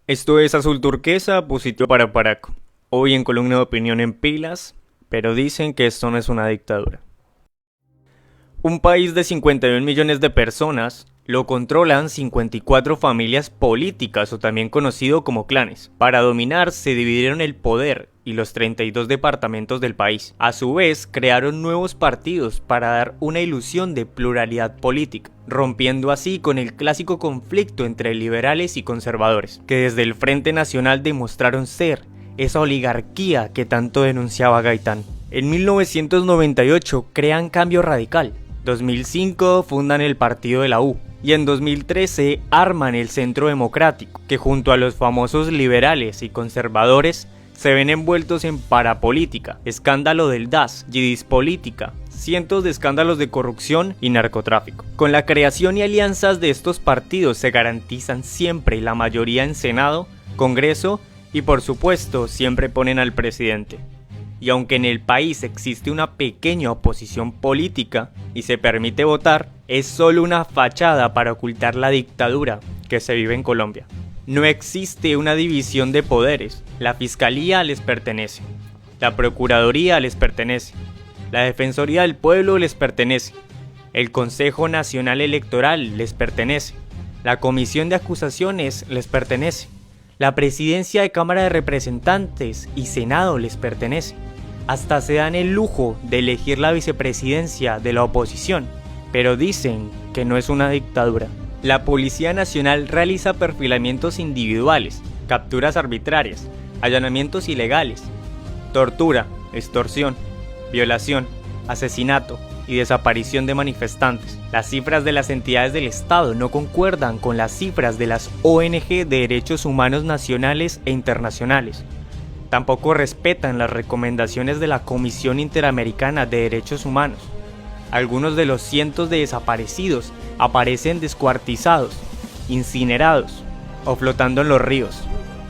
Esto es Azul Turquesa, positivo para Paraco. Hoy en columna de opinión en pilas, pero dicen que esto no es una dictadura. Un país de 51 millones de personas lo controlan 54 familias políticas, o también conocido como clanes. Para dominar se dividieron el poder y los 32 departamentos del país. A su vez, crearon nuevos partidos para dar una ilusión de pluralidad política, rompiendo así con el clásico conflicto entre liberales y conservadores, que desde el Frente Nacional demostraron ser esa oligarquía que tanto denunciaba Gaitán. En 1998 crean Cambio Radical, 2005 fundan el partido de la U, y en 2013 arman el Centro Democrático, que junto a los famosos liberales y conservadores se ven envueltos en parapolítica, escándalo del DAS, Yidispolítica, cientos de escándalos de corrupción y narcotráfico. Con la creación y alianzas de estos partidos se garantizan siempre la mayoría en Senado, Congreso y por supuesto siempre ponen al presidente. Y aunque en el país existe una pequeña oposición política y se permite votar, es solo una fachada para ocultar la dictadura que se vive en Colombia. No existe una división de poderes. La Fiscalía les pertenece, la Procuraduría les pertenece, la Defensoría del Pueblo les pertenece, el Consejo Nacional Electoral les pertenece, la Comisión de Acusaciones les pertenece, la Presidencia de Cámara de Representantes y Senado les pertenece. Hasta se dan el lujo de elegir la vicepresidencia de la oposición, pero dicen que no es una dictadura. La Policía Nacional realiza perfilamientos individuales, capturas arbitrarias, allanamientos ilegales, tortura, extorsión, violación, asesinato y desaparición de manifestantes. Las cifras de las entidades del Estado no concuerdan con las cifras de las ONG de derechos humanos nacionales e internacionales. Tampoco respetan las recomendaciones de la Comisión Interamericana de Derechos Humanos. Algunos de los cientos de desaparecidos aparecen descuartizados, incinerados o flotando en los ríos,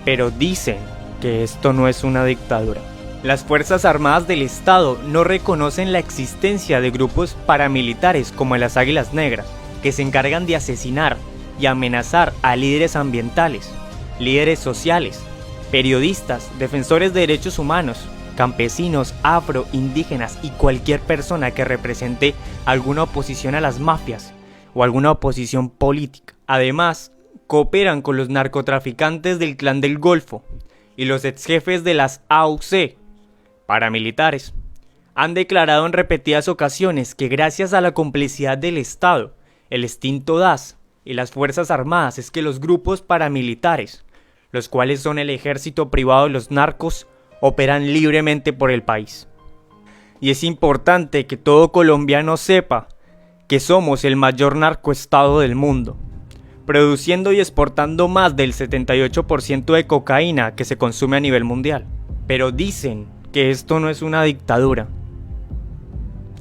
pero dicen que esto no es una dictadura. Las Fuerzas Armadas del Estado no reconocen la existencia de grupos paramilitares como las Águilas Negras, que se encargan de asesinar y amenazar a líderes ambientales, líderes sociales, periodistas, defensores de derechos humanos, campesinos, afro, indígenas y cualquier persona que represente alguna oposición a las mafias o alguna oposición política. Además, cooperan con los narcotraficantes del Clan del Golfo y los exjefes de las AUC, paramilitares. Han declarado en repetidas ocasiones que gracias a la complicidad del Estado, el extinto DAS y las Fuerzas Armadas es que los grupos paramilitares, los cuales son el ejército privado de los narcos, operan libremente por el país. Y es importante que todo colombiano sepa que somos el mayor narcoestado del mundo, produciendo y exportando más del 78% de cocaína que se consume a nivel mundial. Pero dicen que esto no es una dictadura.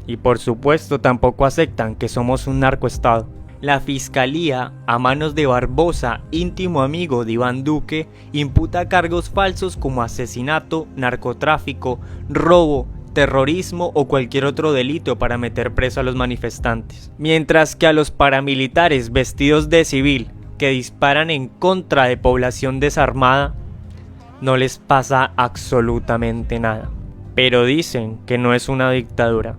Y por supuesto tampoco aceptan que somos un narcoestado. La Fiscalía, a manos de Barbosa, íntimo amigo de Iván Duque, imputa cargos falsos como asesinato, narcotráfico, robo, terrorismo o cualquier otro delito para meter preso a los manifestantes. Mientras que a los paramilitares vestidos de civil que disparan en contra de población desarmada, no les pasa absolutamente nada. Pero dicen que no es una dictadura.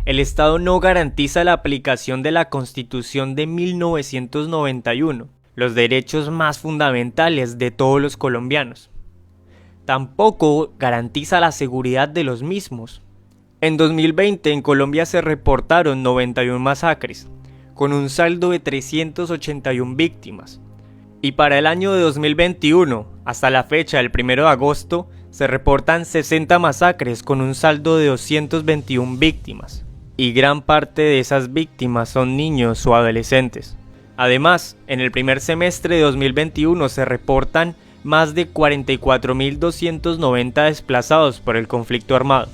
El Estado no garantiza la aplicación de la Constitución de 1991, los derechos más fundamentales de todos los colombianos. Tampoco garantiza la seguridad de los mismos. En 2020 en Colombia se reportaron 91 masacres, con un saldo de 381 víctimas. Y para el año de 2021, hasta la fecha del 1 de agosto, se reportan 60 masacres con un saldo de 221 víctimas. Y gran parte de esas víctimas son niños o adolescentes. Además, en el primer semestre de 2021 se reportan más de 44.290 desplazados por el conflicto armado,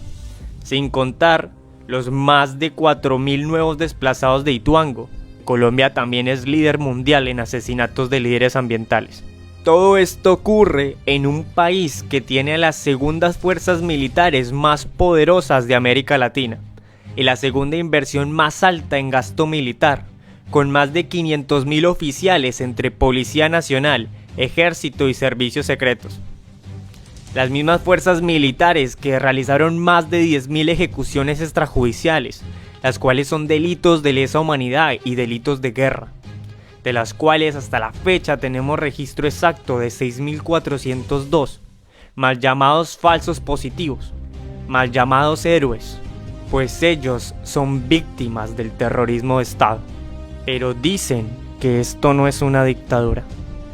sin contar los más de 4.000 nuevos desplazados de Ituango. Colombia también es líder mundial en asesinatos de líderes ambientales. Todo esto ocurre en un país que tiene a las segundas fuerzas militares más poderosas de América Latina y la segunda inversión más alta en gasto militar, con más de 500.000 oficiales entre Policía Nacional, ejército y servicios secretos. Las mismas fuerzas militares que realizaron más de 10.000 ejecuciones extrajudiciales, las cuales son delitos de lesa humanidad y delitos de guerra, de las cuales hasta la fecha tenemos registro exacto de 6.402, mal llamados falsos positivos, mal llamados héroes, pues ellos son víctimas del terrorismo de Estado. Pero dicen que esto no es una dictadura.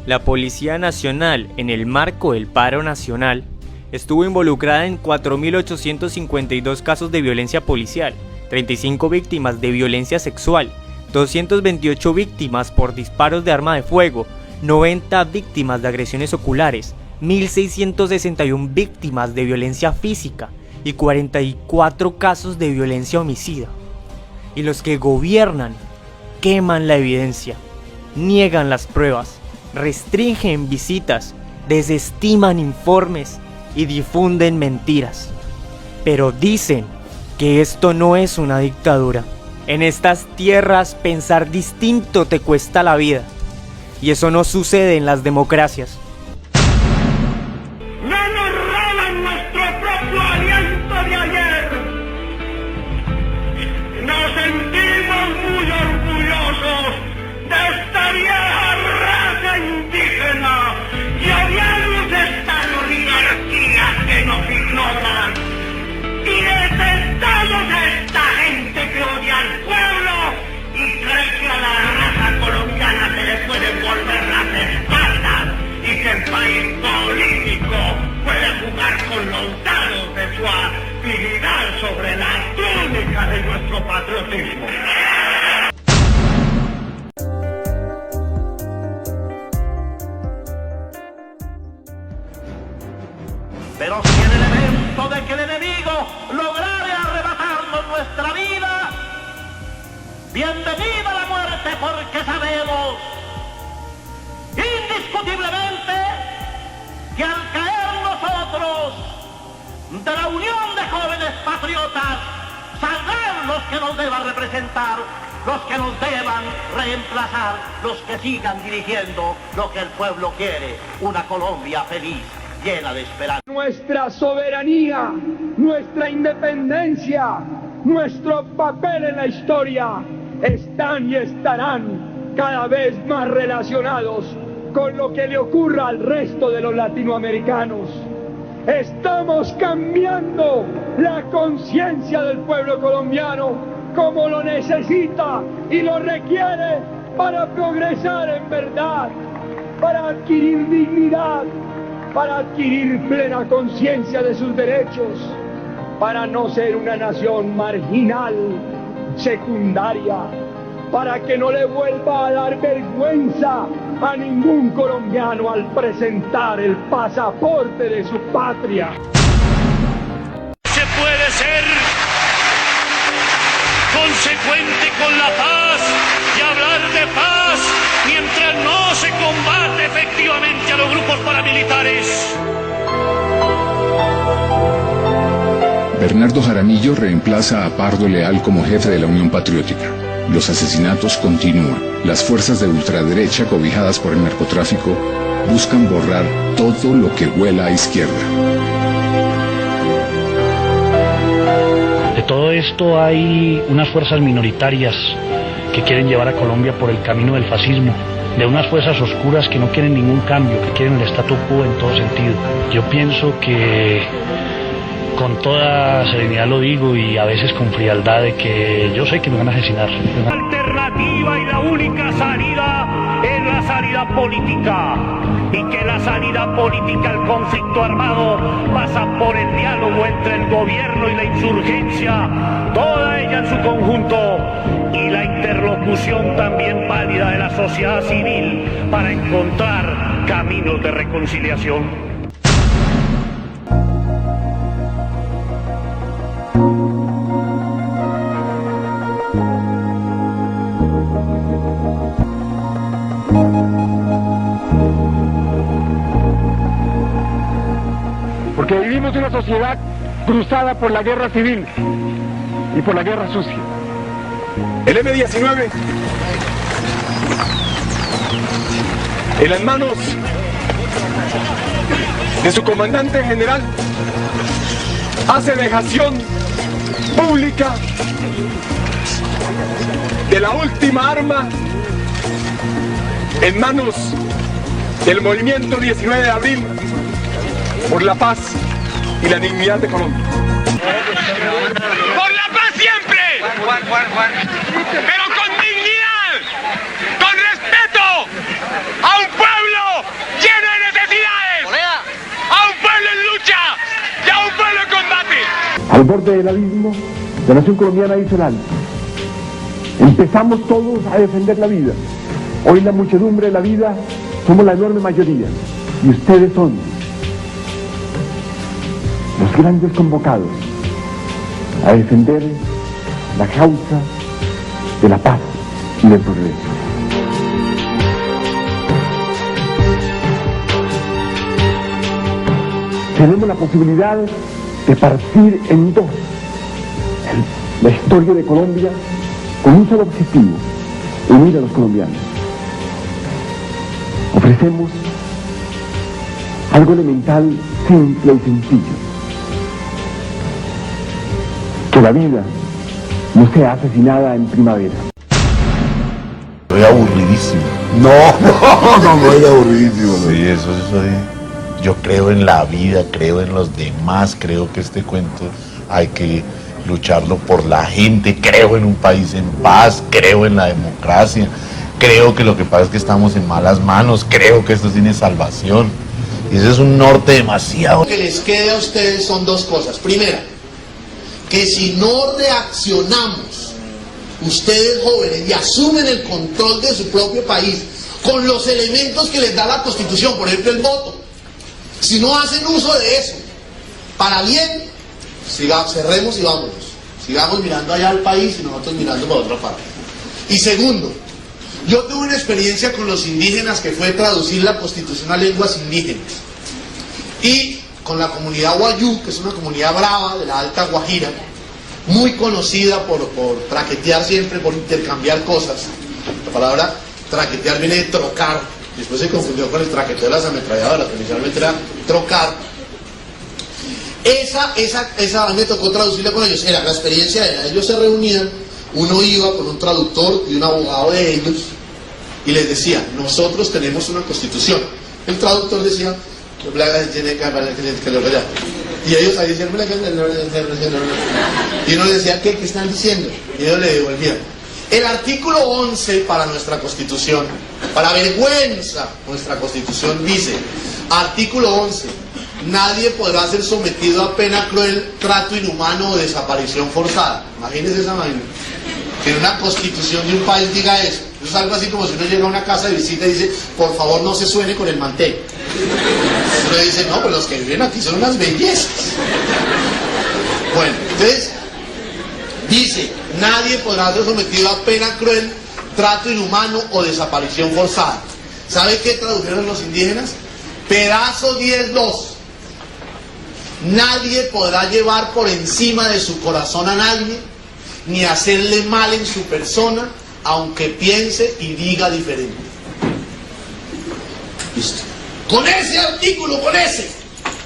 La Policía Nacional, en el marco del paro nacional, estuvo involucrada en 4.852 casos de violencia policial, 35 víctimas de violencia sexual, 228 víctimas por disparos de arma de fuego, 90 víctimas de agresiones oculares, 1.661 víctimas de violencia física y 44 casos de violencia homicida. Y los que gobiernan queman la evidencia, niegan las pruebas, restringen visitas, desestiman informes y difunden mentiras. Pero dicen que esto no es una dictadura. En estas tierras pensar distinto te cuesta la vida, y eso no sucede en las democracias. ¡No nos roban nuestro propio aliento de ayer! Nos sentimos muy orgullosos de esta vieja raza indígena y odiamos estas oligarquías que nos ignoran. Y detestamos a esta gente que odia al pueblo y cree que a la raza colombiana se le pueden volver las espaldas y que el país político puede jugar con los dados de su habilidad sobre la túnica de nuestro patriotismo. Pero si en el evento de que el enemigo lograre arrebatarnos nuestra vida, bienvenida la muerte, porque sabemos indiscutiblemente que al caer nosotros de la unión de jóvenes patriotas, saldrán los que nos deban representar, los que nos deban reemplazar, los que sigan dirigiendo lo que el pueblo quiere, una Colombia feliz, llena de esperanza. Nuestra soberanía, nuestra independencia, nuestro papel en la historia están y estarán cada vez más relacionados con lo que le ocurra al resto de los latinoamericanos. Estamos cambiando la conciencia del pueblo colombiano como lo necesita y lo requiere para progresar en verdad, para adquirir dignidad, para adquirir plena conciencia de sus derechos, para no ser una nación marginal, secundaria, para que no le vuelva a dar vergüenza a ningún colombiano al presentar el pasaporte de su patria. Se puede ser consecuente con la paz y hablar de paz mientras no se combate efectivamente a los grupos paramilitares. Bernardo Jaramillo reemplaza a Pardo Leal como jefe de la Unión Patriótica. Los asesinatos continúan. Las fuerzas de ultraderecha, cobijadas por el narcotráfico, buscan borrar todo lo que huela a izquierda. De todo esto hay unas fuerzas minoritarias que quieren llevar a Colombia por el camino del fascismo, de unas fuerzas oscuras que no quieren ningún cambio, que quieren el statu quo en todo sentido. Yo pienso que con toda serenidad lo digo y a veces con frialdad de que yo sé que me van a asesinar. La alternativa y la única salida es la salida política, y que la salida política al conflicto armado pasa por el diálogo entre el gobierno y la insurgencia, toda ella en su conjunto, y la interlocución también válida de la sociedad civil para encontrar caminos de reconciliación. Porque vivimos una sociedad cruzada por la guerra civil y por la guerra sucia. El M-19 en las manos de su comandante general hace dejación pública de la última arma en manos del movimiento 19 de abril por la paz y la dignidad de Colombia. ¡Por la paz siempre! ¡Pero con dignidad! ¡Con respeto! ¡A un pueblo lleno de necesidades! ¡A un pueblo en lucha! ¡Y a un pueblo en combate! Al borde del abismo, la nación colombiana hizo el alto. Empezamos todos a defender la vida. Hoy la muchedumbre de la vida somos la enorme mayoría. Y ustedes son los grandes convocados a defender la causa de la paz y del progreso. Tenemos la posibilidad de partir en dos la historia de Colombia con un solo objetivo: unir a los colombianos. Ofrecemos algo elemental, simple y sencillo: que la vida no sea asesinada en primavera. Estoy aburridísimo. No soy aburridísimo. Sí, eso yo creo en la vida, creo en los demás, creo que este cuento hay que lucharlo por la gente, creo en un país en paz, creo en la democracia, creo que lo que pasa es que estamos en malas manos, creo que esto tiene salvación. Y ese es un norte demasiado. Lo que les queda a ustedes son dos cosas. Primera, que si no reaccionamos, ustedes jóvenes, y asumen el control de su propio país con los elementos que les da la Constitución, por ejemplo el voto, si no hacen uso de eso para bien, cerremos y vámonos. Sigamos mirando allá al país y nosotros mirando para otra parte. Y segundo, yo tuve una experiencia con los indígenas que fue traducir la Constitución a lenguas indígenas. Y con la comunidad Wayuu, que es una comunidad brava de la Alta Guajira, muy conocida por traquetear siempre, por intercambiar cosas. La palabra traquetear viene de trocar, después se confundió con el traqueteo de las ametralladoras, que inicialmente era trocar. Esa me tocó traducirla con ellos. Era la experiencia de ellos se reunían, uno iba con un traductor y un abogado de ellos y les decía: nosotros tenemos una constitución. El traductor decía, y ellos ahí decían, y uno le decía, ¿qué están diciendo? Y ellos le devolvían. El artículo 11 para nuestra constitución, para vergüenza, nuestra constitución dice, artículo 11, nadie podrá ser sometido a pena cruel, trato inhumano o desaparición forzada. Imagínense esa vaina. Que en una constitución de un país diga eso. Eso es algo así como si uno llega a una casa de visita y dice, por favor no se suene con el mantel. Uno dice, no, pero los que viven aquí son unas bellezas. Bueno, entonces, dice, nadie podrá ser sometido a pena cruel, trato inhumano o desaparición forzada. ¿Sabe qué tradujeron los indígenas? Pedazo 10.2. Nadie podrá llevar por encima de su corazón a nadie, ni hacerle mal en su persona, aunque piense y diga diferente. Listo. Con ese artículo,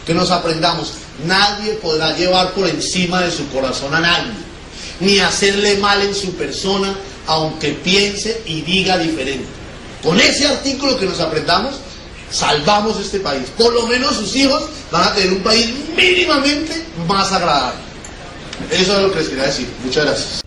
que nos aprendamos, nadie podrá llevar por encima de su corazón a nadie, ni hacerle mal en su persona, aunque piense y diga diferente. Con ese artículo que nos aprendamos, salvamos este país. Por lo menos sus hijos van a tener un país mínimamente más agradable. Eso es lo que les quería decir. Muchas gracias.